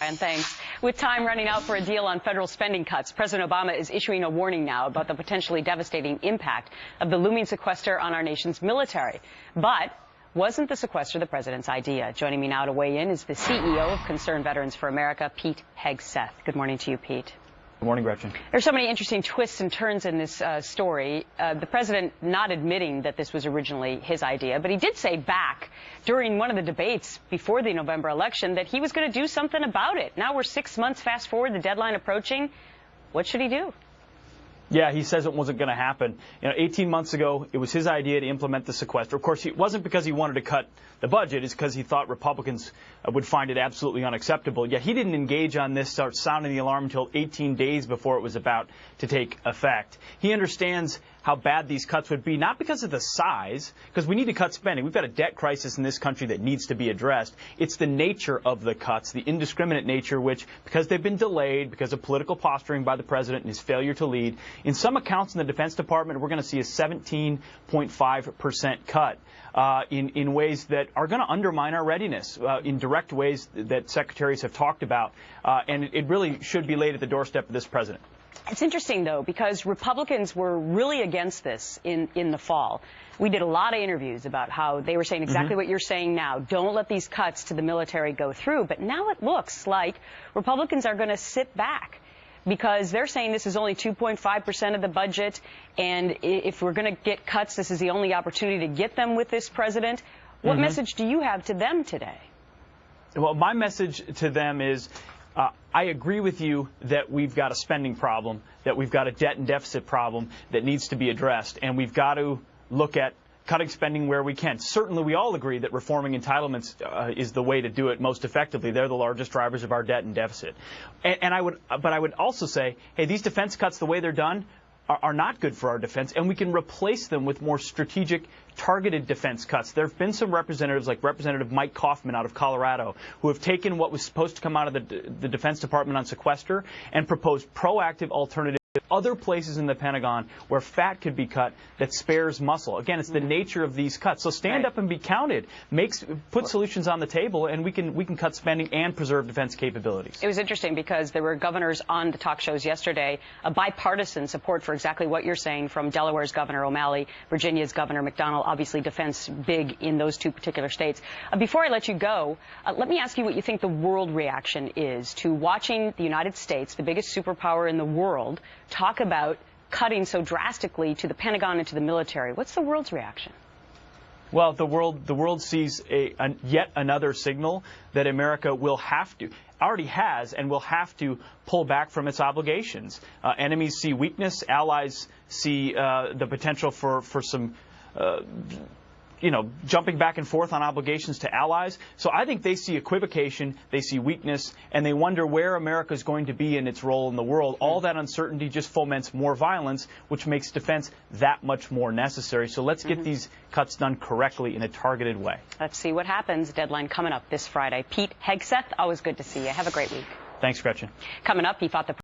And thanks. With time running out for a deal on federal spending cuts, President Obama is issuing a warning now about the potentially devastating impact of the looming sequester on our nation's military. But wasn't the sequester the president's idea? Joining me now to weigh in is the CEO of Concerned Veterans for America, Pete Hegseth. Good morning to you, Pete. Good morning, Gretchen. There's so many interesting twists and turns in this story. The president not admitting that this was originally his idea, but he did say back during one of the debates before the November election that he was going to do something about it. Now we're 6 months fast forward, the deadline approaching. What should he do? Yeah, he says it wasn't going to happen. 18 months ago, it was his idea to implement the sequester. Of course, it wasn't because he wanted to cut the budget. It's because he thought Republicans would find it absolutely unacceptable. Yet he didn't engage on this, start sounding the alarm until 18 days before it was about to take effect. He understands how bad these cuts would be, not because of the size, because we need to cut spending. We've got a debt crisis in this country that needs to be addressed. It's the nature of the cuts, the indiscriminate nature, which, because they've been delayed, because of political posturing by the president and his failure to lead, in some accounts in the Defense Department, we're going to see a 17.5% cut in ways that are going to undermine our readiness, in direct ways that secretaries have talked about, and it really should be laid at the doorstep of this president. It's interesting, though, because Republicans were really against this in the fall. We did a lot of interviews about how they were saying exactly what you're saying now. Don't let these cuts to the military go through. But now it looks like Republicans are going to sit back because they're saying this is only 2.5% of the budget. And if we're going to get cuts, this is the only opportunity to get them with this president. What message do you have to them today? Well, my message to them is I agree with you that we've got a spending problem, that we've got a debt and deficit problem that needs to be addressed, and we've got to look at cutting spending where we can. Certainly, we all agree that reforming entitlements is the way to do it most effectively. They're the largest drivers of our debt and deficit. But I would also say, hey, these defense cuts, the way they're done, are not good for our defense, and we can replace them with more strategic, targeted defense cuts. There have been some representatives, like Representative Mike Kaufman out of Colorado, who have taken what was supposed to come out of the Defense Department on sequester and proposed proactive alternatives. Other places in the Pentagon where fat could be cut that spares muscle. Again, it's the nature of these cuts. So stand up and be counted. Put solutions on the table, and we can cut spending and preserve defense capabilities. It was interesting because there were governors on the talk shows yesterday, a bipartisan support for exactly what you're saying from Delaware's Governor O'Malley, Virginia's Governor McDonnell, obviously defense big in those two particular states. Before I let you go, let me ask you what you think the world reaction is to watching the United States, the biggest superpower in the world, talk about cutting so drastically to the Pentagon and to the military. What's the world's reaction? Well, the world sees yet another signal that America will have to, already has, and will have to pull back from its obligations. Enemies see weakness. Allies see the potential for some jumping back and forth on obligations to allies. So I think they see equivocation, they see weakness, and they wonder where America is going to be in its role in the world. All that uncertainty just foments more violence, which makes defense that much more necessary. So let's get these cuts done correctly in a targeted way. Let's see what happens. Deadline coming up this Friday. Pete Hegseth, always good to see you. Have a great week. Thanks, Gretchen. Coming up, he fought the